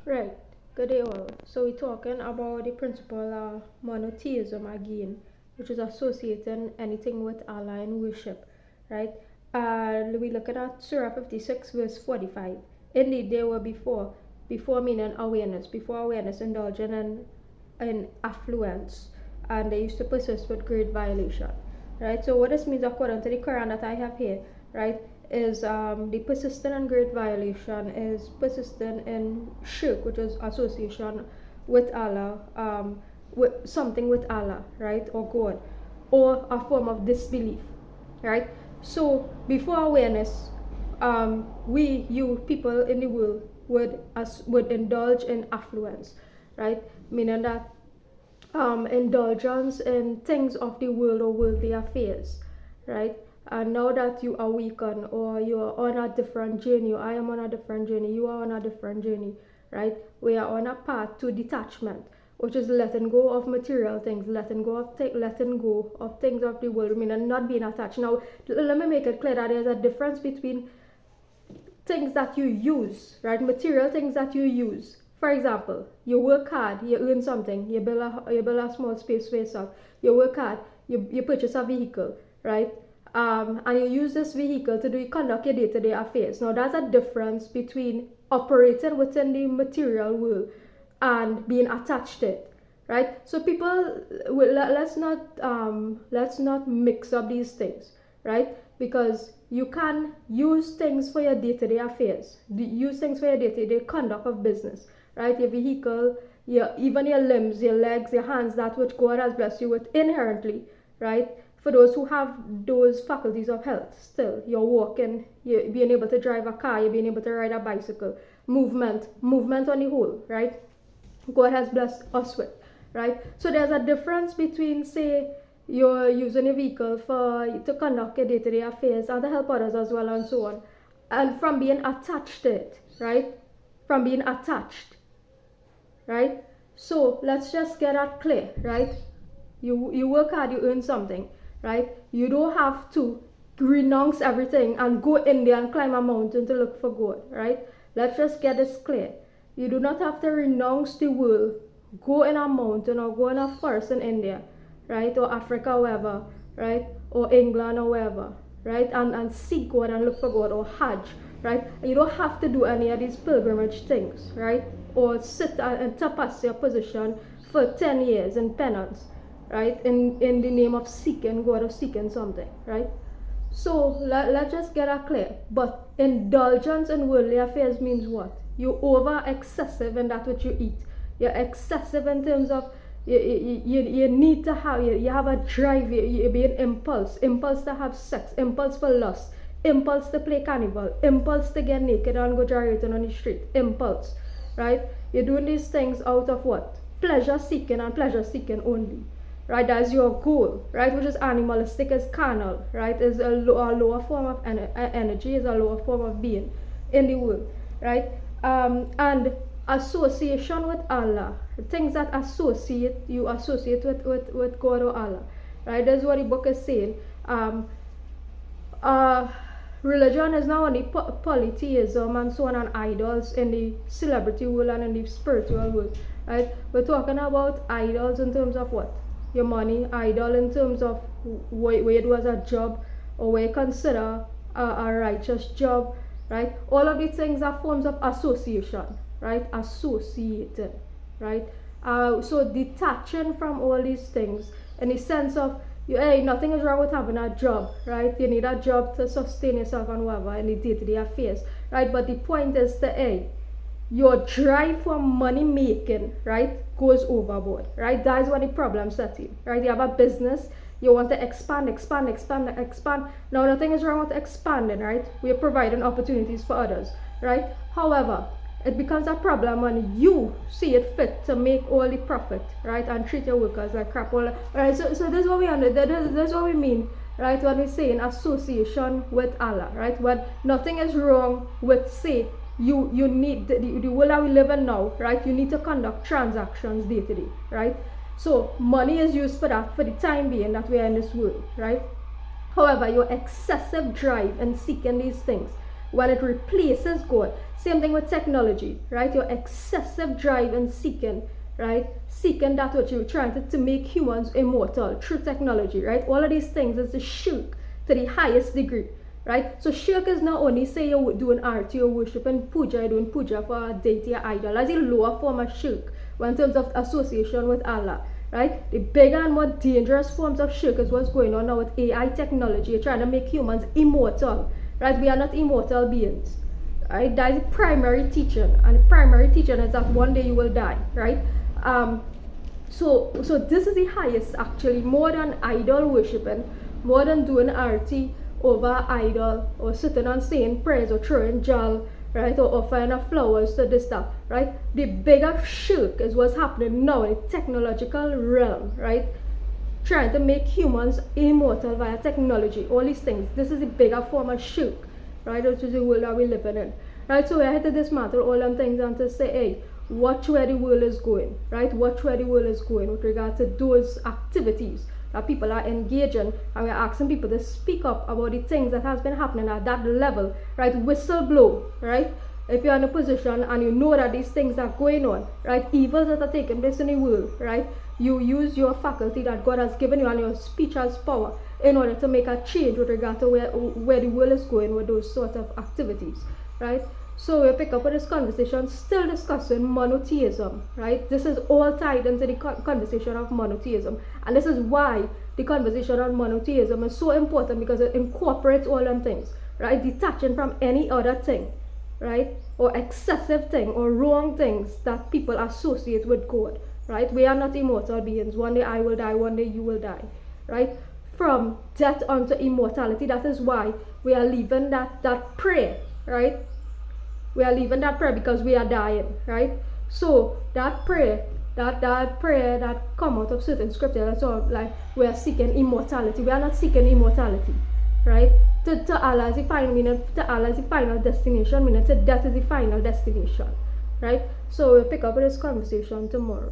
Right. Good day all. So we're talking about the principle of monotheism again, which is associating anything with Allah and worship, right? And we're looking at Surah 56 verse 45. Indeed, they were before meaning awareness, before awareness indulging in affluence, and they used to persist with great violation, right? So what this means according to the Quran that I have here, right, is the persistent and great violation is persistent in shirk, which is association with Allah, with something with Allah, right, or God, or a form of disbelief, right? So before awareness, you people in the world would indulge in affluence, right? Meaning that indulgence in things of the world or worldly affairs, right? And now that you awaken or you're on a different journey, or I am on a different journey, you are on a different journey, right? We are on a path to detachment, which is letting go of material things, letting go of things of the world, I mean, and not being attached. Now, let me make it clear that there's a difference between things that you use, right? Material things that you use. For example, you work hard, you earn something, you build a small space for yourself. You work hard, you purchase a vehicle, right? And you use this vehicle to conduct your day-to-day affairs. Now, that's a difference between operating within the material world and being attached to it, right? So people, let's not mix up these things, right? Because you can use things for your day-to-day affairs, use things for your day-to-day conduct of business, right? Your vehicle, even your limbs, your legs, your hands, that which God has blessed you with inherently, right? For those who have those faculties of health, still, you're walking, you're being able to drive a car, you're being able to ride a bicycle, movement on the whole, right? God has blessed us with, right? So there's a difference between, say, you're using a vehicle to conduct your day-to-day affairs and to help others as well and so on, and from being attached to it, right? From being attached, right? So let's just get that clear, right? You work hard, you earn something, right? You don't have to renounce everything and go in there and climb a mountain to look for God, right? Let's just get this clear. You do not have to renounce the world, go in a mountain or go in a forest in India, right? Or Africa, wherever, right? Or England or wherever, right? And seek God and look for God, or Hajj, right? You don't have to do any of these pilgrimage things, right? Or sit and tapas your position for 10 years in penance, right? In the name of seeking God or seeking something, right? So let's just get that clear. But indulgence in worldly affairs means what? You're over excessive in that which you eat. You're excessive in terms of you need to have, you have a drive, you be an impulse to have sex, impulse for lust, impulse to play carnival, impulse to get naked and go gyrating on the street, impulse, right? You're doing these things out of what? Pleasure seeking and pleasure seeking only, right? That's your goal, right? Which is animalistic, is carnal, right? Is a lower form of energy, is a lower form of being in the world, right? And association with Allah, things that you associate with God or Allah, right? That's what the book is saying. Religion is not only polytheism and so on, and idols in the celebrity world and in the spiritual world, right? We're talking about idols in terms of what? Your money, idol in terms of what you do as a job, or what you consider a righteous job, right? All of these things are forms of association, right? Associated, right? So detaching from all these things in the sense of, hey, nothing is wrong with having a job, right? You need a job to sustain yourself and whatever in the day-to-day affairs, right? But the point is to, hey, your drive for money making, right, goes overboard, right? That is what the problem sets in, right? You have a business, you want to expand. Now, nothing is wrong with expanding, right? We are providing opportunities for others, right? However, it becomes a problem when you see it fit to make all the profit, right, and treat your workers like crap. All right. So this is what this is what we mean, right, when we say in association with Allah, right? When nothing is wrong with, say, you need the world that we live in now, right? You need to conduct transactions day to day, right? So money is used for that for the time being that we are in this world, right? However, your excessive drive in seeking these things, when it replaces God. Same thing with technology, right? Your excessive drive and seeking, right? Seeking that which you're trying to make humans immortal through technology, right? All of these things is the shirk to the highest degree, right? So shirk is not only say you're doing arti or worshiping puja, you're doing puja for a deity or idol. That's a lower form of shirk in terms of association with Allah, right? The bigger and more dangerous forms of shirk is what's going on now with AI technology. You're trying to make humans immortal, right? We are not immortal beings, right? That is the primary teaching, and the primary teaching is that one day you will die, right? So this is the highest, actually, more than idol worshiping, more than doing arti over idol, or sitting and saying prayers, or throwing jal, right, or offering of flowers to this stuff, right? The bigger shirk is what's happening now in the technological realm, right? Trying to make humans immortal via technology, all these things. This is the bigger form of shirk, right? Which is the world that we're living in, right? So we're here to dismantle all them things and to say, hey, watch where the world is going, right? Watch where the world is going with regard to those activities that people are engaging, and we're asking people to speak up about the things that has been happening at that level, right? Whistleblow, right? If you're in a position and you know that these things are going on, right? Evils that are taking place in the world, right? You use your faculty that God has given you, and your speech has power, in order to make a change with regard to where the world is going with those sort of activities, right? So we'll pick up with this conversation, still discussing monotheism, right? This is all tied into the conversation of monotheism. And this is why the conversation on monotheism is so important, because it incorporates all them things, right? Detaching from any other thing, right? Or excessive thing, or wrong things that people associate with God, right? We are not immortal beings. One day I will die, one day you will die, right? From death unto immortality. That is why we are leaving that prayer, right? We are leaving that prayer because we are dying, right? So that prayer, that prayer that come out of certain scripture, that's all, like, we are seeking immortality. We are not seeking immortality, right? To Allah is the final meaning, to Allah is the final destination, meaning to death is the final destination, right? So we'll pick up with this conversation tomorrow.